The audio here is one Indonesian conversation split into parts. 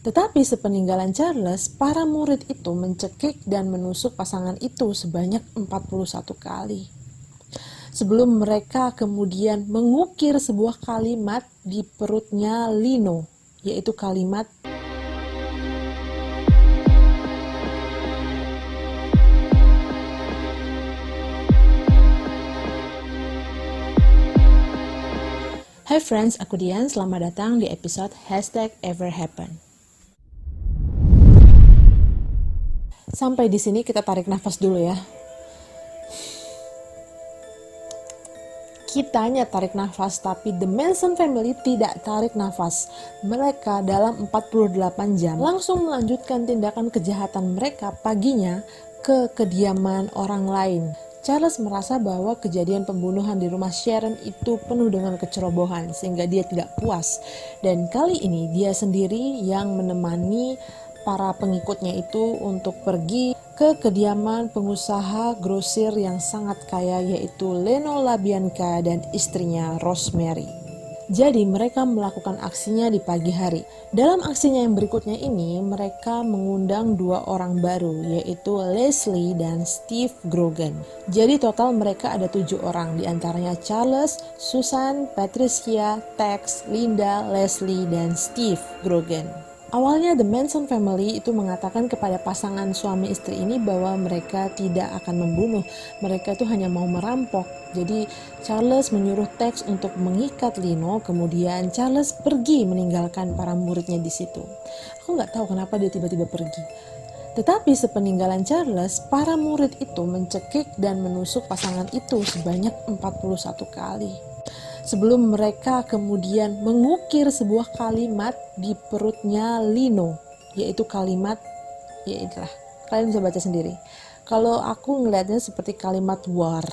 Tetapi sepeninggalan Charles, para murid itu mencekik dan menusuk pasangan itu sebanyak 41 kali. Sebelum mereka kemudian mengukir sebuah kalimat di perutnya Lino, yaitu kalimat Hai friends, aku Dian, selamat datang di episode #EverHappen. Sampai di sini kita tarik nafas dulu ya. Kitanya tarik nafas, tapi The Manson Family tidak tarik nafas. Mereka dalam 48 jam langsung melanjutkan tindakan kejahatan mereka paginya ke kediaman orang lain. Charles merasa bahwa kejadian pembunuhan di rumah Sharon itu penuh dengan kecerobohan sehingga dia tidak puas. Dan kali ini dia sendiri yang menemani para pengikutnya itu untuk pergi ke kediaman pengusaha grosir yang sangat kaya, yaitu Leno LaBianca dan istrinya Rosemary. Jadi mereka melakukan aksinya di pagi hari. Dalam aksinya yang berikutnya ini, mereka mengundang 2 orang baru, yaitu Leslie dan Steve Grogan. Jadi total mereka ada 7 orang, diantaranya Charles, Susan, Patricia, Tex, Linda, Leslie, dan Steve Grogan. Awalnya The Manson Family itu mengatakan kepada pasangan suami istri ini bahwa mereka tidak akan membunuh, mereka itu hanya mau merampok. Jadi Charles menyuruh Tex untuk mengikat Lino, kemudian Charles pergi meninggalkan para muridnya di situ. Aku nggak tahu kenapa dia tiba-tiba pergi. Tetapi sepeninggalan Charles, para murid itu mencekik dan menusuk pasangan itu sebanyak 41 kali. Sebelum mereka kemudian mengukir sebuah kalimat di perutnya Lino, yaitu kalimat, ya itulah, kalian bisa baca sendiri. Kalau aku ngelihatnya seperti kalimat war,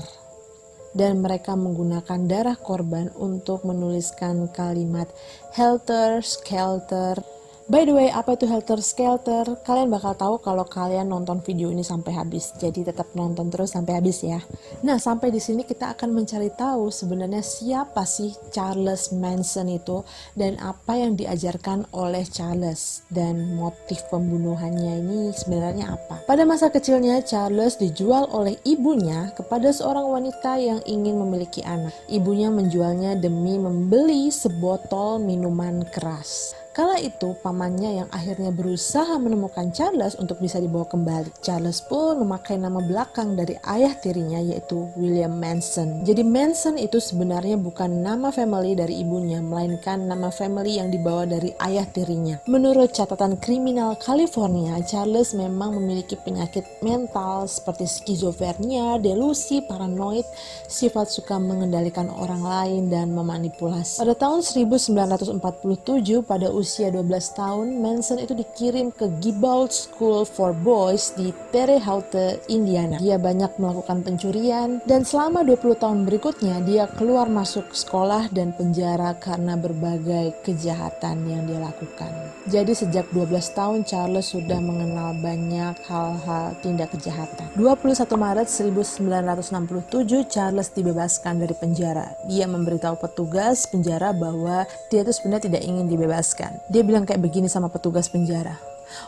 dan mereka menggunakan darah korban untuk menuliskan kalimat helter skelter. By the way, apa itu helter skelter? Kalian bakal tahu kalau kalian nonton video ini sampai habis. Jadi tetap nonton terus sampai habis ya. Nah, sampai di sini kita akan mencari tahu sebenarnya siapa sih Charles Manson itu dan apa yang diajarkan oleh Charles dan motif pembunuhannya ini sebenarnya apa. Pada masa kecilnya, Charles dijual oleh ibunya kepada seorang wanita yang ingin memiliki anak. Ibunya menjualnya demi membeli sebotol minuman keras. Kala itu pamannya yang akhirnya berusaha menemukan Charles untuk bisa dibawa kembali. Charles pun memakai nama belakang dari ayah tirinya, yaitu William Manson. Jadi Manson itu sebenarnya bukan nama family dari ibunya, melainkan nama family yang dibawa dari ayah tirinya. Menurut catatan kriminal California, Charles memang memiliki penyakit mental seperti skizofrenia, delusi, paranoid, sifat suka mengendalikan orang lain, dan memanipulasi. Pada tahun 1947, pada usia 12 tahun, Manson itu dikirim ke Gibault School for Boys di Terre Haute, Indiana. Dia banyak melakukan pencurian dan selama 20 tahun berikutnya dia keluar masuk sekolah dan penjara karena berbagai kejahatan yang dia lakukan. Jadi sejak 12 tahun Charles sudah mengenal banyak hal-hal tindak kejahatan. 21 Maret 1967 Charles dibebaskan dari penjara. Dia memberitahu petugas penjara bahwa dia itu sebenarnya tidak ingin dibebaskan. Dia bilang kayak begini sama petugas penjara.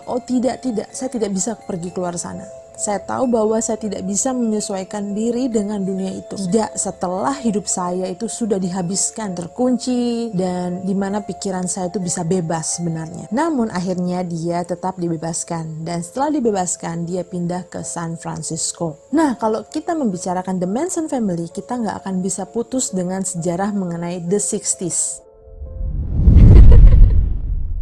Oh tidak, saya tidak bisa pergi keluar sana. Saya tahu bahwa saya tidak bisa menyesuaikan diri dengan dunia itu. Tidak, setelah hidup saya itu sudah dihabiskan, terkunci, dan dimana pikiran saya itu bisa bebas sebenarnya. Namun akhirnya dia tetap dibebaskan. Dan setelah dibebaskan, dia pindah ke San Francisco. Nah, kalau kita membicarakan The Manson Family, kita nggak akan bisa putus dengan sejarah mengenai The 60s.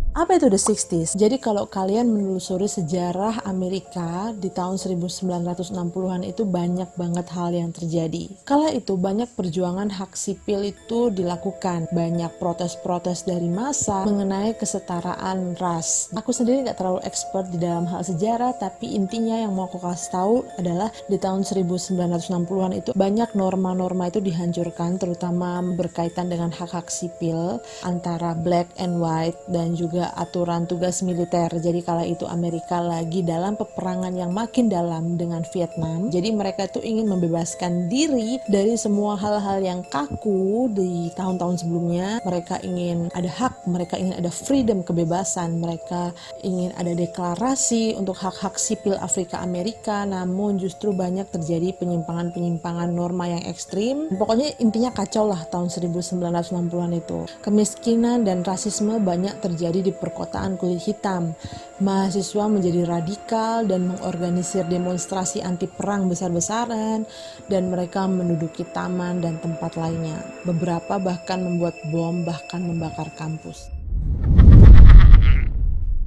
Apa itu The 60s? Jadi kalau kalian menelusuri sejarah Amerika di tahun 1960-an itu banyak banget hal yang terjadi. Kala itu banyak perjuangan hak sipil itu dilakukan. Banyak protes-protes dari massa mengenai kesetaraan ras. Aku sendiri gak terlalu expert di dalam hal sejarah, tapi intinya yang mau aku kasih tahu adalah di tahun 1960-an itu banyak norma-norma itu dihancurkan, terutama berkaitan dengan hak-hak sipil antara black and white dan juga ada aturan tugas militer. Jadi kala itu Amerika lagi dalam peperangan yang makin dalam dengan Vietnam. Jadi mereka itu ingin membebaskan diri dari semua hal-hal yang kaku di tahun-tahun sebelumnya. Mereka ingin ada hak, mereka ingin ada freedom, kebebasan, mereka ingin ada deklarasi untuk hak-hak sipil Afrika Amerika. Namun justru banyak terjadi penyimpangan-penyimpangan norma yang ekstrim. Pokoknya intinya kacau lah tahun 1960-an itu. Kemiskinan dan rasisme banyak terjadi di perkotaan kulit hitam. Mahasiswa menjadi radikal dan mengorganisir demonstrasi anti perang besar-besaran, dan mereka menduduki taman dan tempat lainnya. Beberapa bahkan membuat bom, bahkan membakar kampus.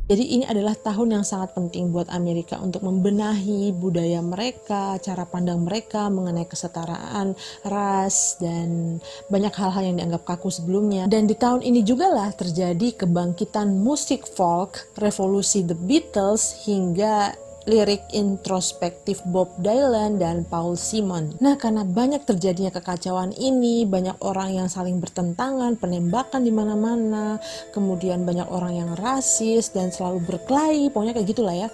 Jadi ini adalah tahun yang sangat penting buat Amerika untuk membenahi budaya mereka, cara pandang mereka mengenai kesetaraan, ras, dan banyak hal-hal yang dianggap kaku sebelumnya. Dan di tahun ini juga lah terjadi kebangkitan musik folk, revolusi The Beatles, hingga lirik introspektif Bob Dylan dan Paul Simon. Nah, karena banyak terjadinya kekacauan ini, banyak orang yang saling bertentangan, penembakan di mana-mana, kemudian banyak orang yang rasis dan selalu berkelahi, pokoknya kayak gitulah ya.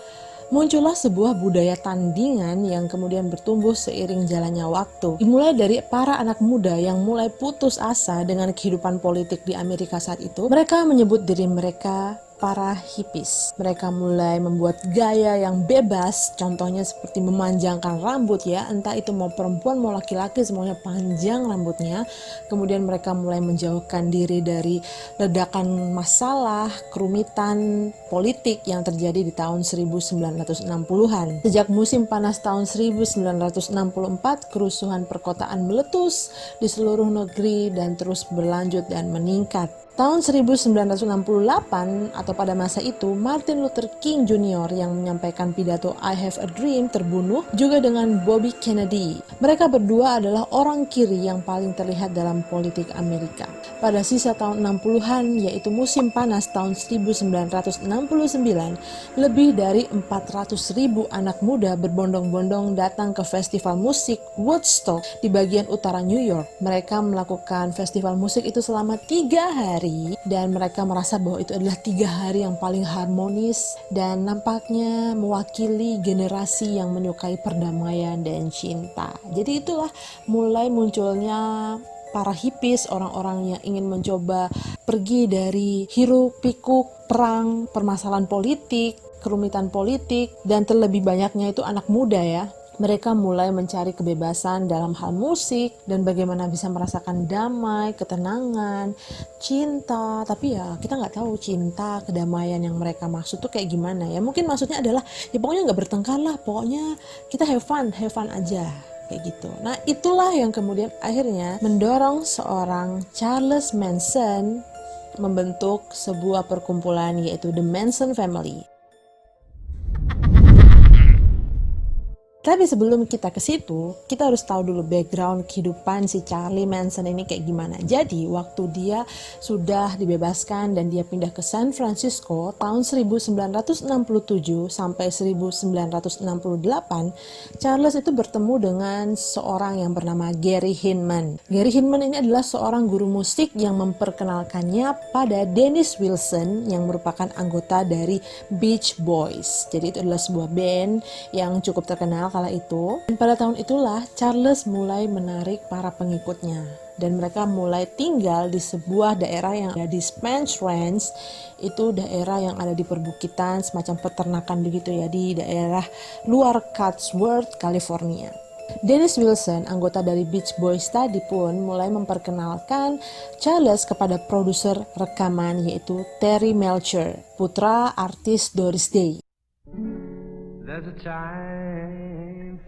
Muncullah sebuah budaya tandingan yang kemudian bertumbuh seiring jalannya waktu. Dimulai dari para anak muda yang mulai putus asa dengan kehidupan politik di Amerika saat itu. Mereka menyebut diri mereka para hippies. Mereka mulai membuat gaya yang bebas, contohnya seperti memanjangkan rambut ya, entah itu mau perempuan mau laki-laki semuanya panjang rambutnya. Kemudian mereka mulai menjauhkan diri dari ledakan masalah, kerumitan politik yang terjadi di tahun 1960-an. Sejak musim panas tahun 1964, kerusuhan perkotaan meletus di seluruh negeri dan terus berlanjut dan meningkat. Tahun 1968 atau pada masa itu, Martin Luther King Jr. yang menyampaikan pidato I Have a Dream terbunuh, juga dengan Bobby Kennedy. Mereka berdua adalah orang kiri yang paling terlihat dalam politik Amerika. Pada sisa tahun 60-an, yaitu musim panas tahun 1969, lebih dari 400.000 anak muda berbondong-bondong datang ke festival musik Woodstock di bagian utara New York. Mereka melakukan festival musik itu selama 3 hari. Dan mereka merasa bahwa itu adalah 3 hari yang paling harmonis dan nampaknya mewakili generasi yang menyukai perdamaian dan cinta. Jadi itulah mulai munculnya para hippies, orang-orang yang ingin mencoba pergi dari hiruk-pikuk perang, permasalahan politik, kerumitan politik, dan terlebih banyaknya itu anak muda ya. Mereka mulai mencari kebebasan dalam hal musik dan bagaimana bisa merasakan damai, ketenangan, cinta. Tapi ya kita nggak tahu cinta, kedamaian yang mereka maksud tuh kayak gimana ya. Mungkin maksudnya adalah ya pokoknya nggak bertengkar lah, pokoknya kita have fun aja. Kayak gitu. Nah itulah yang kemudian akhirnya mendorong seorang Charles Manson membentuk sebuah perkumpulan yaitu The Manson Family. Tapi sebelum kita ke situ, kita harus tahu dulu background kehidupan si Charlie Manson ini kayak gimana. Jadi, waktu dia sudah dibebaskan dan dia pindah ke San Francisco tahun 1967 sampai 1968, Charles itu bertemu dengan seorang yang bernama Gary Hinman. Gary Hinman ini adalah seorang guru musik yang memperkenalkannya pada Dennis Wilson yang merupakan anggota dari Beach Boys. Jadi itu adalah sebuah band yang cukup terkenal kala itu. Dan pada tahun itulah Charles mulai menarik para pengikutnya dan mereka mulai tinggal di sebuah daerah yang ada di Spence Ranch. Itu daerah yang ada di perbukitan, semacam peternakan begitu ya, di daerah luar Chatsworth, California. Dennis Wilson, anggota dari Beach Boys tadi pun mulai memperkenalkan Charles kepada produser rekaman yaitu Terry Melcher, putra artis Doris Day.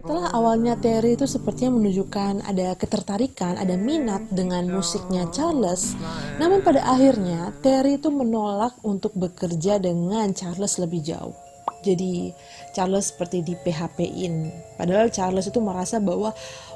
Setelah awalnya Terry itu sepertinya menunjukkan ada ketertarikan, ada minat dengan musiknya Charles, namun pada akhirnya Terry itu menolak untuk bekerja dengan Charles lebih jauh. Jadi Charles seperti di PHP-in. Padahal Charles itu merasa bahwa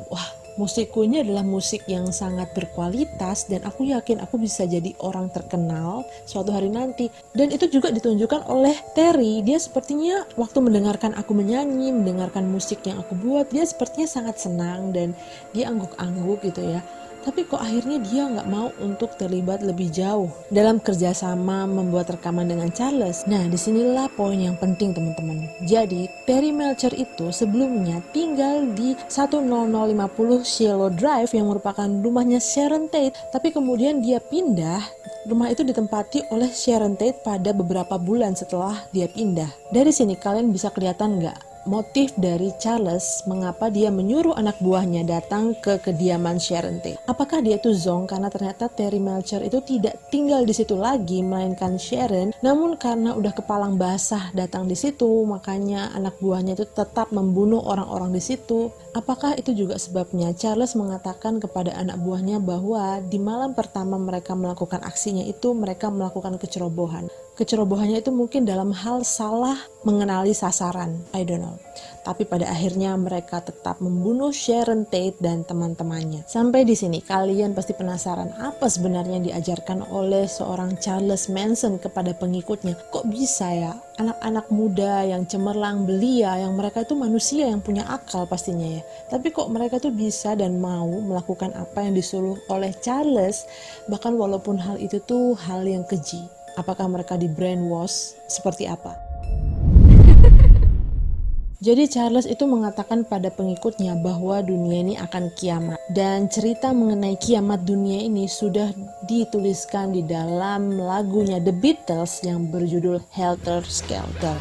wah, musikku ini adalah musik yang sangat berkualitas dan aku yakin aku bisa jadi orang terkenal suatu hari nanti. Dan itu juga ditunjukkan oleh Terry. Dia sepertinya waktu mendengarkan aku menyanyi, mendengarkan musik yang aku buat, dia sepertinya sangat senang dan dia angguk-angguk gitu ya. Tapi kok akhirnya dia nggak mau untuk terlibat lebih jauh dalam kerjasama membuat rekaman dengan Charles. Nah, disinilah poin yang penting teman-teman. Jadi, Terry Melcher itu sebelumnya tinggal di 10050 Shiloh Drive yang merupakan rumahnya Sharon Tate. Tapi kemudian dia pindah, rumah itu ditempati oleh Sharon Tate pada beberapa bulan setelah dia pindah. Dari sini kalian bisa kelihatan nggak motif dari Charles mengapa dia menyuruh anak buahnya datang ke kediaman Sharon Tate. Apakah dia itu zonk karena ternyata Terry Melcher itu tidak tinggal di situ lagi melainkan Sharon, namun karena udah kepalang basah datang di situ, makanya anak buahnya itu tetap membunuh orang-orang di situ. Apakah itu juga sebabnya Charles mengatakan kepada anak buahnya bahwa di malam pertama mereka melakukan aksinya itu mereka melakukan kecerobohan. Kecerobohannya itu mungkin dalam hal salah mengenali sasaran, I don't know. Tapi pada akhirnya mereka tetap membunuh Sharon Tate dan teman-temannya. Sampai di sini kalian pasti penasaran apa sebenarnya yang diajarkan oleh seorang Charles Manson kepada pengikutnya. Kok bisa ya anak-anak muda yang cemerlang belia, yang mereka itu manusia yang punya akal pastinya ya. Tapi kok mereka tuh bisa dan mau melakukan apa yang disuruh oleh Charles, bahkan walaupun hal itu tuh hal yang keji. Apakah mereka di brainwash? Seperti apa? Jadi Charles itu mengatakan pada pengikutnya bahwa dunia ini akan kiamat. Dan cerita mengenai kiamat dunia ini sudah dituliskan di dalam lagunya The Beatles yang berjudul Helter Skelter.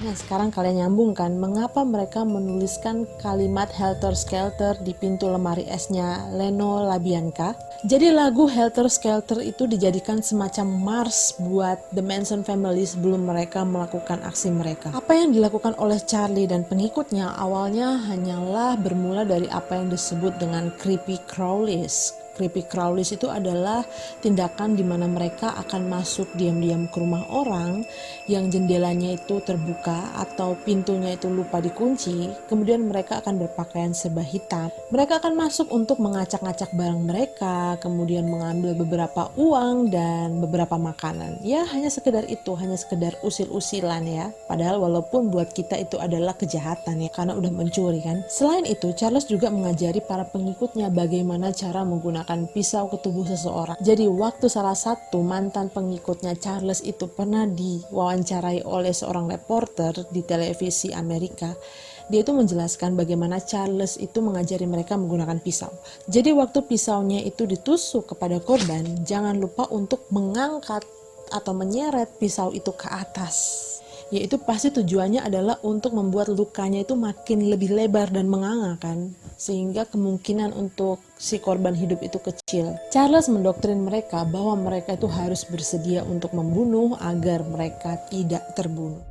Nah, sekarang kalian nyambungkan mengapa mereka menuliskan kalimat Helter Skelter di pintu lemari esnya Leno LaBianca. Jadi lagu Helter Skelter itu dijadikan semacam mars buat The Manson family sebelum mereka melakukan aksi mereka. Apa yang dilakukan oleh Charlie dan pengikutnya awalnya hanyalah bermula dari apa yang disebut dengan creepy crawlies. Creepy crawlies itu adalah tindakan di mana mereka akan masuk diam-diam ke rumah orang yang jendelanya itu terbuka atau pintunya itu lupa dikunci. Kemudian mereka akan berpakaian serba hitam. Mereka akan masuk untuk mengacak-ngacak barang mereka, kemudian mengambil beberapa uang dan beberapa makanan. Ya hanya sekedar itu, hanya sekedar usil-usilan ya. Padahal walaupun buat kita itu adalah kejahatan ya, karena udah mencuri kan. Selain itu, Charles juga mengajari para pengikutnya bagaimana cara menggunakan pisau ke tubuh seseorang. Jadi waktu salah satu mantan pengikutnya Charles itu pernah diwawancarai oleh seorang reporter di televisi Amerika, dia itu menjelaskan bagaimana Charles itu mengajari mereka menggunakan pisau. Jadi waktu pisaunya itu ditusuk kepada korban, jangan lupa untuk mengangkat atau menyeret pisau itu ke atas. Yaitu pasti tujuannya adalah untuk membuat lukanya itu makin lebih lebar dan menganga kan, sehingga kemungkinan untuk si korban hidup itu kecil. Charles mendoktrin mereka bahwa mereka itu harus bersedia untuk membunuh agar mereka tidak terbunuh.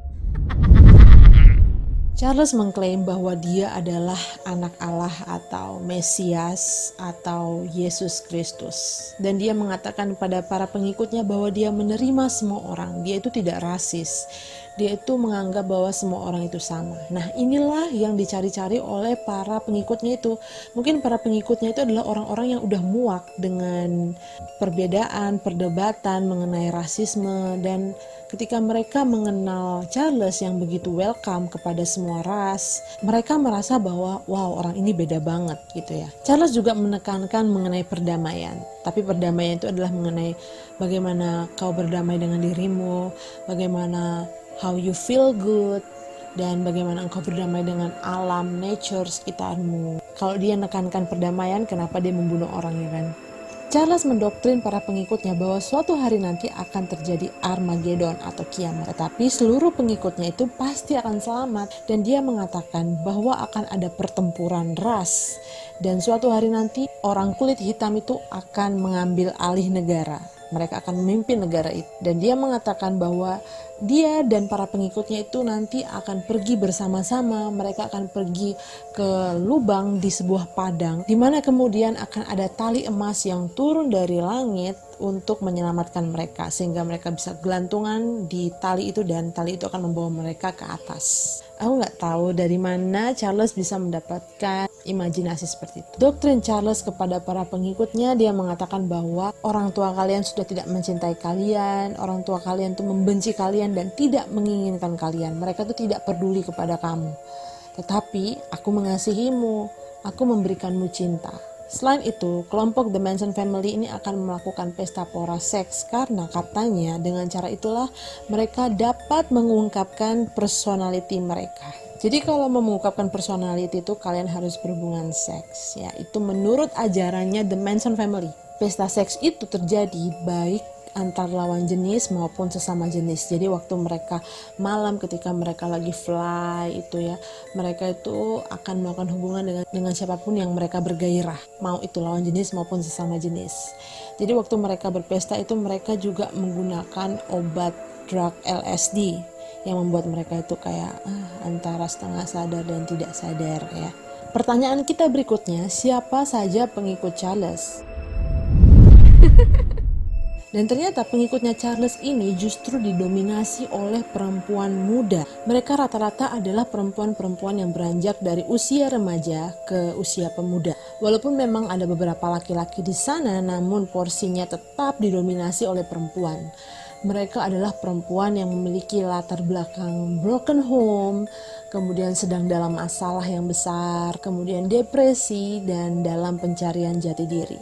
Charles mengklaim bahwa dia adalah anak Allah atau Mesias atau Yesus Kristus. Dan dia mengatakan pada para pengikutnya bahwa dia menerima semua orang. Dia itu tidak rasis. Dia itu menganggap bahwa semua orang itu sama. Nah, inilah yang dicari-cari oleh para pengikutnya itu. Mungkin para pengikutnya itu adalah orang-orang yang udah muak dengan perbedaan, perdebatan mengenai rasisme. Dan ketika mereka mengenal Charles yang begitu welcome kepada semua ras, mereka merasa bahwa wow, orang ini beda banget gitu ya. Charles juga menekankan mengenai perdamaian. Tapi perdamaian itu adalah mengenai bagaimana kau berdamai dengan dirimu, bagaimana how you feel good, dan bagaimana engkau berdamai dengan alam, nature sekitarmu. Kalau dia menekankan perdamaian, kenapa dia membunuh orang ya kan? Charles mendoktrin para pengikutnya bahwa suatu hari nanti akan terjadi Armageddon atau kiamat. Tetapi seluruh pengikutnya itu pasti akan selamat. Dan dia mengatakan bahwa akan ada pertempuran ras. Dan suatu hari nanti orang kulit hitam itu akan mengambil alih negara. Mereka akan memimpin negara itu. Dan dia mengatakan bahwa dia dan para pengikutnya itu nanti akan pergi bersama-sama. Mereka akan pergi ke lubang di sebuah padang, di mana kemudian akan ada tali emas yang turun dari langit untuk menyelamatkan mereka, sehingga mereka bisa gelantungan di tali itu dan tali itu akan membawa mereka ke atas. Aku nggak tahu dari mana Charles bisa mendapatkan imajinasi seperti itu. Doktrin Charles kepada para pengikutnya, dia mengatakan bahwa orang tua kalian sudah tidak mencintai kalian, orang tua kalian tuh membenci kalian dan tidak menginginkan kalian. Mereka tuh tidak peduli kepada kamu. Tetapi aku mengasihimu, aku memberikanmu cinta. Selain itu, kelompok The Manson Family ini akan melakukan pesta pora seks karena katanya dengan cara itulah mereka dapat mengungkapkan personality mereka. Jadi kalau mau mengungkapkan personality itu kalian harus berhubungan seks, ya itu menurut ajarannya The Manson Family. Pesta seks itu terjadi baik antar lawan jenis maupun sesama jenis. Jadi waktu mereka malam ketika mereka lagi fly itu ya, mereka itu akan melakukan hubungan dengan siapapun yang mereka bergairah, mau itu lawan jenis maupun sesama jenis. Jadi waktu mereka berpesta itu mereka juga menggunakan obat drug LSD yang membuat mereka itu kayak antara setengah sadar dan tidak sadar ya. Pertanyaan kita berikutnya, siapa saja pengikut Charles? Dan ternyata pengikutnya Charles ini justru didominasi oleh perempuan muda. Mereka rata-rata adalah perempuan-perempuan yang beranjak dari usia remaja ke usia pemuda. Walaupun memang ada beberapa laki-laki di sana, namun porsinya tetap didominasi oleh perempuan. Mereka adalah perempuan yang memiliki latar belakang broken home, kemudian sedang dalam masalah yang besar, kemudian depresi, dan dalam pencarian jati diri.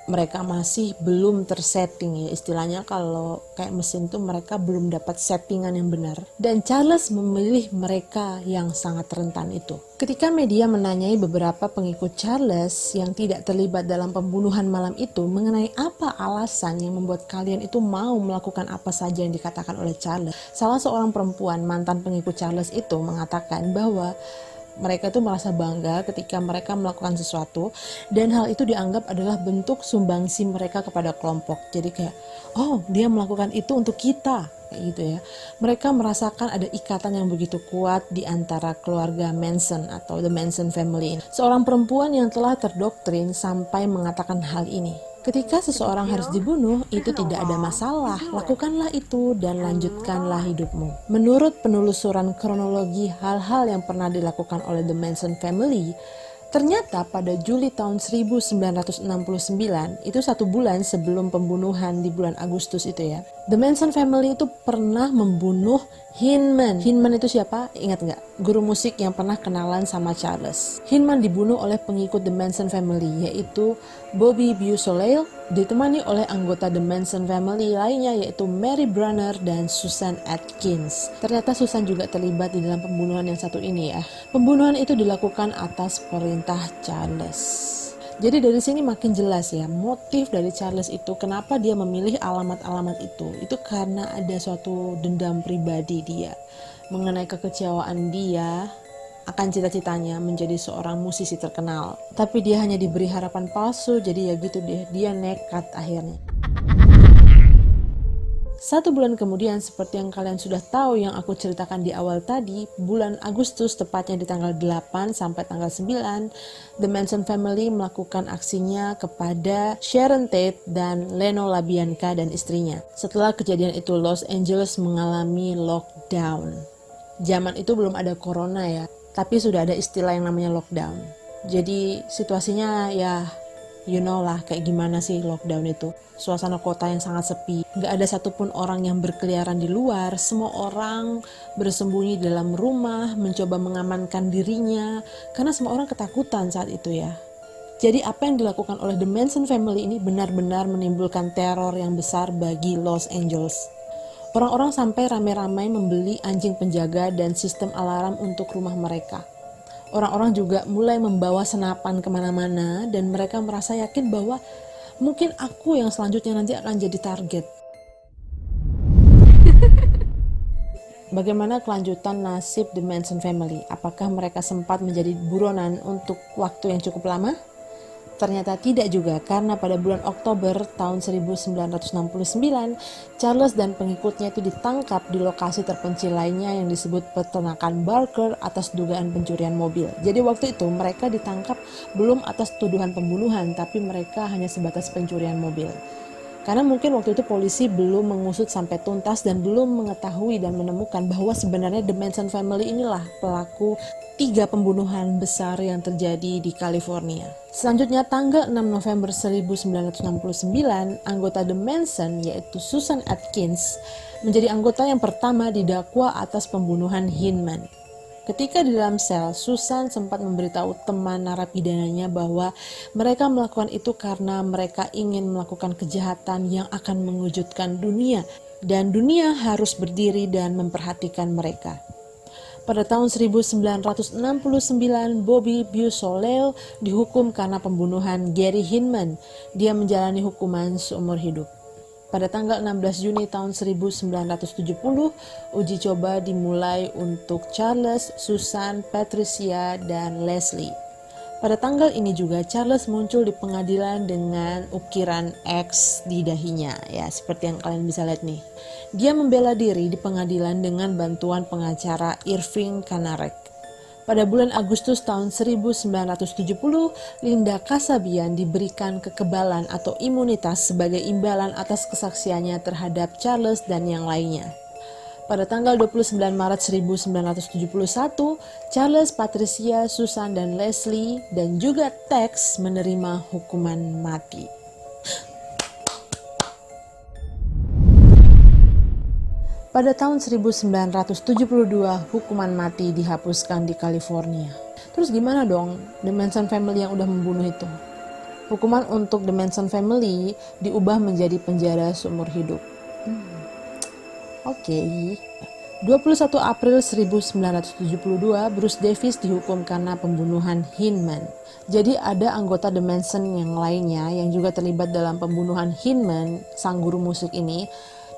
Mereka masih belum tersetting ya, istilahnya kalau kayak mesin tuh mereka belum dapat settingan yang benar. Dan Charles memilih mereka yang sangat rentan itu. Ketika media menanyai beberapa pengikut Charles yang tidak terlibat dalam pembunuhan malam itu mengenai apa alasan yang membuat kalian itu mau melakukan apa saja yang dikatakan oleh Charles, salah seorang perempuan mantan pengikut Charles itu mengatakan bahwa mereka itu merasa bangga ketika mereka melakukan sesuatu dan hal itu dianggap adalah bentuk sumbangsi mereka kepada kelompok. Jadi kayak, oh dia melakukan itu untuk kita, kayak gitu ya. Mereka merasakan ada ikatan yang begitu kuat di antara keluarga Manson atau The Manson Family. Seorang perempuan yang telah terdoktrin sampai mengatakan hal ini. Ketika seseorang harus dibunuh, itu tidak ada masalah. Lakukanlah itu dan lanjutkanlah hidupmu. Menurut penelusuran kronologi hal-hal yang pernah dilakukan oleh The Manson Family, ternyata pada Juli tahun 1969, itu 1 bulan sebelum pembunuhan di bulan Agustus itu ya, The Manson Family itu pernah membunuh Hinman. Hinman itu siapa? Ingat nggak? Guru musik yang pernah kenalan sama Charles. Hinman dibunuh oleh pengikut The Manson Family, yaitu Bobby Beausoleil, ditemani oleh anggota The Manson Family lainnya yaitu Mary Brunner dan Susan Atkins. Ternyata Susan juga terlibat di dalam pembunuhan yang satu ini ya. Pembunuhan itu dilakukan atas perintah Charles. Jadi dari sini makin jelas ya motif dari Charles itu kenapa dia memilih alamat-alamat itu. Itu karena ada suatu dendam pribadi dia mengenai kekecewaan dia akan cita-citanya menjadi seorang musisi terkenal. Tapi dia hanya diberi harapan palsu, jadi ya gitu deh, dia nekat akhirnya. 1 bulan kemudian, seperti yang kalian sudah tahu yang aku ceritakan di awal tadi, bulan Agustus tepatnya di tanggal 8 sampai tanggal 9, The Manson Family melakukan aksinya kepada Sharon Tate dan Leno LaBianca dan istrinya. Setelah kejadian itu, Los Angeles mengalami lockdown. Zaman itu belum ada corona ya, tapi sudah ada istilah yang namanya lockdown. Jadi situasinya ya you know lah kayak gimana sih lockdown itu. Suasana kota yang sangat sepi, gak ada satupun orang yang berkeliaran di luar. Semua orang bersembunyi dalam rumah, mencoba mengamankan dirinya, karena semua orang ketakutan saat itu ya. Jadi apa yang dilakukan oleh The Manson Family ini benar-benar menimbulkan teror yang besar bagi Los Angeles. Orang-orang sampai ramai-ramai membeli anjing penjaga dan sistem alarm untuk rumah mereka. Orang-orang juga mulai membawa senapan kemana-mana dan mereka merasa yakin bahwa mungkin aku yang selanjutnya nanti akan jadi target. Bagaimana kelanjutan nasib The Manson Family? Apakah mereka sempat menjadi buronan untuk waktu yang cukup lama? Ternyata tidak juga, karena pada bulan Oktober tahun 1969, Charles dan pengikutnya itu ditangkap di lokasi terpencil lainnya yang disebut peternakan Barker atas dugaan pencurian mobil. Jadi waktu itu mereka ditangkap belum atas tuduhan pembunuhan, tapi mereka hanya sebatas pencurian mobil. Karena mungkin waktu itu polisi belum mengusut sampai tuntas dan belum mengetahui dan menemukan bahwa sebenarnya The Manson Family inilah pelaku 3 pembunuhan besar yang terjadi di California. Selanjutnya tanggal 6 November 1969, anggota The Manson yaitu Susan Atkins menjadi anggota yang pertama didakwa atas pembunuhan Hinman. Ketika di dalam sel, Susan sempat memberitahu teman narapidananya bahwa mereka melakukan itu karena mereka ingin melakukan kejahatan yang akan mengejutkan dunia, dan dunia harus berdiri dan memperhatikan mereka. Pada tahun 1969, Bobby Beausoleil dihukum karena pembunuhan Gary Hinman. Dia menjalani hukuman seumur hidup. Pada tanggal 16 Juni tahun 1970, uji coba dimulai untuk Charles, Susan, Patricia, dan Leslie. Pada tanggal ini juga Charles muncul di pengadilan dengan ukiran X di dahinya, ya seperti yang kalian bisa lihat nih. Dia membela diri di pengadilan dengan bantuan pengacara Irving Kanarek. Pada bulan Agustus tahun 1970, Linda Kasabian diberikan kekebalan atau imunitas sebagai imbalan atas kesaksiannya terhadap Charles dan yang lainnya. Pada tanggal 29 Maret 1971, Charles, Patricia, Susan, dan Leslie, dan juga Tex menerima hukuman mati. Pada tahun 1972, hukuman mati dihapuskan di California. Terus gimana dong The Manson Family yang udah membunuh itu? Hukuman untuk The Manson Family diubah menjadi penjara seumur hidup. Oke. 21 April 1972, Bruce Davis dihukum karena pembunuhan Hinman. Jadi ada anggota The Manson yang lainnya yang juga terlibat dalam pembunuhan Hinman, sang guru musik ini,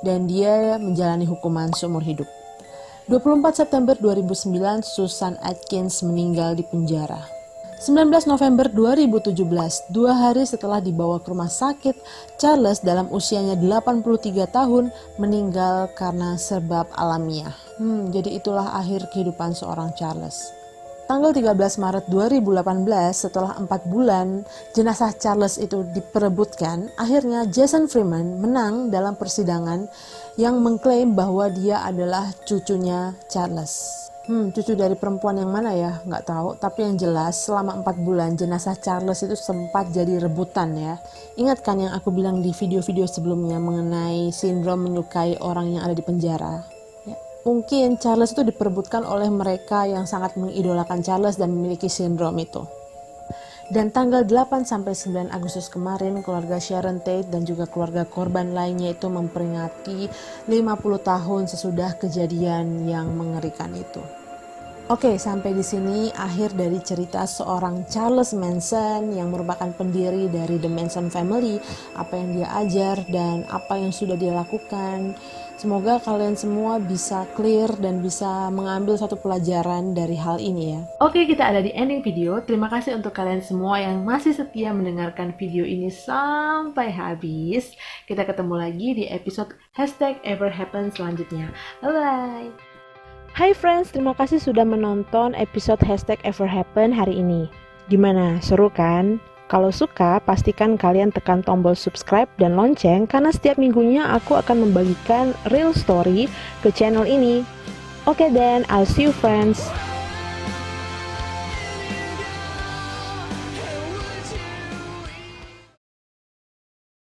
dan dia menjalani hukuman seumur hidup. 24 September 2009, Susan Atkins meninggal di penjara. 19 November 2017, 2 hari setelah dibawa ke rumah sakit, Charles dalam usianya 83 tahun meninggal karena sebab alamiah. Jadi itulah akhir kehidupan seorang Charles. Tanggal 13 Maret 2018, setelah 4 bulan jenazah Charles itu diperebutkan, akhirnya Jason Freeman menang dalam persidangan yang mengklaim bahwa dia adalah cucunya Charles. Cucu dari perempuan yang mana ya? Nggak tahu, tapi yang jelas selama 4 bulan jenazah Charles itu sempat jadi rebutan ya. Ingat kan yang aku bilang di video-video sebelumnya mengenai sindrom menyukai orang yang ada di penjara? Mungkin Charles itu diperebutkan oleh mereka yang sangat mengidolakan Charles dan memiliki sindrom itu. Dan tanggal 8-9 Agustus kemarin, keluarga Sharon Tate dan juga keluarga korban lainnya itu memperingati 50 tahun sesudah kejadian yang mengerikan itu. Oke, sampai di sini akhir dari cerita seorang Charles Manson yang merupakan pendiri dari The Manson Family, apa yang dia ajar dan apa yang sudah dia lakukan. Semoga kalian semua bisa clear dan bisa mengambil satu pelajaran dari hal ini ya. Oke, kita ada di ending video. Terima kasih untuk kalian semua yang masih setia mendengarkan video ini sampai habis. Kita ketemu lagi di episode #everhappen selanjutnya. Bye-bye. Hai friends, terima kasih sudah menonton episode #everhappen hari ini. Gimana, seru kan? Kalau suka, pastikan kalian tekan tombol subscribe dan lonceng karena setiap minggunya aku akan membagikan real story ke channel ini. Oke then, I'll see you friends.